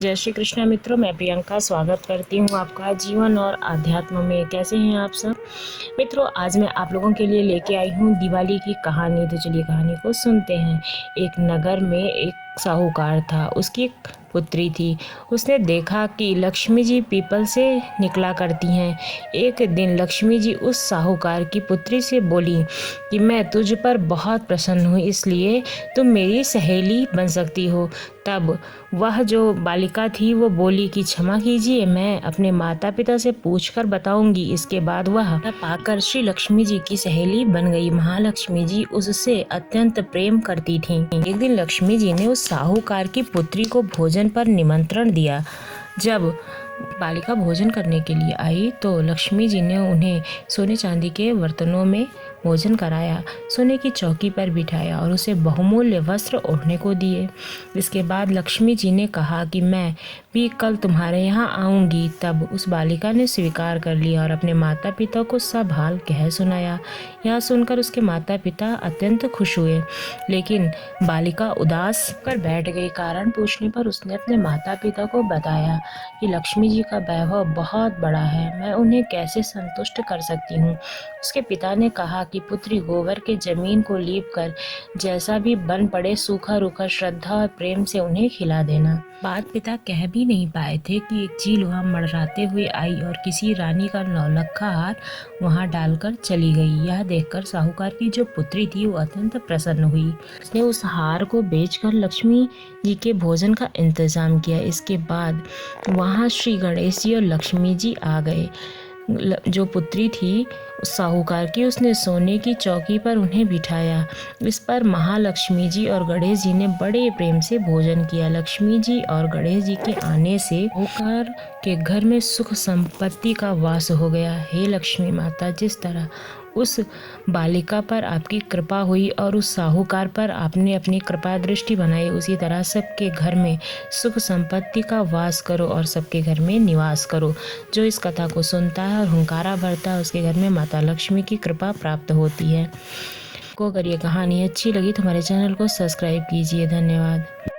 जय श्री कृष्ण मित्रों, मैं प्रियंका स्वागत करती हूँ आपका जीवन और आध्यात्म में। कैसे हैं आप सब मित्रों? आज मैं आप लोगों के लिए लेके आई हूँ दिवाली की कहानी। तो चलिए कहानी को सुनते हैं। एक नगर में एक साहूकार था, उसकी एक पुत्री थी। उसने देखा कि लक्ष्मी जी पीपल से निकला करती हैं। एक दिन लक्ष्मी जी उस साहूकार की पुत्री से बोली कि मैं तुझ पर बहुत प्रसन्न हूँ, इसलिए तुम मेरी सहेली बन सकती हो। तब वह जो बालिका थी वो बोली कि क्षमा कीजिए, मैं अपने माता पिता से पूछकर बताऊंगी। इसके बाद वह पाकर श्री लक्ष्मी जी की सहेली बन गई। महालक्ष्मी जी उससे अत्यंत प्रेम करती थीं। एक दिन लक्ष्मी जी ने उस साहूकार की पुत्री को भोजन पर निमंत्रण दिया। जब बालिका भोजन करने के लिए आई तो लक्ष्मी जी ने उन्हें सोने चांदी के बर्तनों में भोजन कराया, सोने की चौकी पर बिठाया और उसे बहुमूल्य वस्त्र ओढ़ने को दिए। इसके बाद लक्ष्मी जी ने कहा कि मैं भी कल तुम्हारे यहाँ आऊँगी। तब उस बालिका ने स्वीकार कर लिया और अपने माता पिता को सब हाल कह सुनाया। यह सुनकर उसके माता पिता अत्यंत खुश हुए, लेकिन बालिका उदास कर बैठ गई। कारण पूछने पर उसने अपने माता पिता को बताया कि लक्ष्मी जी का वैभव बहुत बड़ा है, मैं उन्हें कैसे संतुष्ट कर सकती हूँ। उसके पिता ने कहा कि पुत्री, गोबर के जमीन को लीप कर जैसा भी बन पड़े सूखा रूखा श्रद्धा और प्रेम से उन्हें खिला देना। बात पिता कह भी नहीं पाए थे कि एक चील वहां मड़राते हुए आई और किसी रानी का नौलखा हार वहां डालकर चली गई। यह देखकर साहूकार की जो पुत्री थी वो अत्यंत प्रसन्न हुई। उसने उस हार को बेचकर लक्ष्मी जी के भोजन का इंतजाम किया। इसके बाद वहां श्री गणेश जी और लक्ष्मी जी आ गए। जो पुत्री थी साहूकार की, उसने सोने की चौकी पर उन्हें बिठाया। इस पर महालक्ष्मी जी और गणेश जी ने बड़े प्रेम से भोजन किया। लक्ष्मी जी और गणेश जी के आने से साहूकार के घर में सुख संपत्ति का वास हो गया। हे लक्ष्मी माता, जिस तरह उस बालिका पर आपकी कृपा हुई और उस साहूकार पर आपने अपनी कृपा दृष्टि बनाई, उसी तरह सबके घर में सुख संपत्ति का वास करो और सबके घर में निवास करो। जो इस कथा को सुनता है और हुंकारा भरता है, उसके घर में माता लक्ष्मी की कृपा प्राप्त होती है। को अगर ये कहानी अच्छी लगी तो हमारे चैनल को सब्सक्राइब कीजिए। धन्यवाद।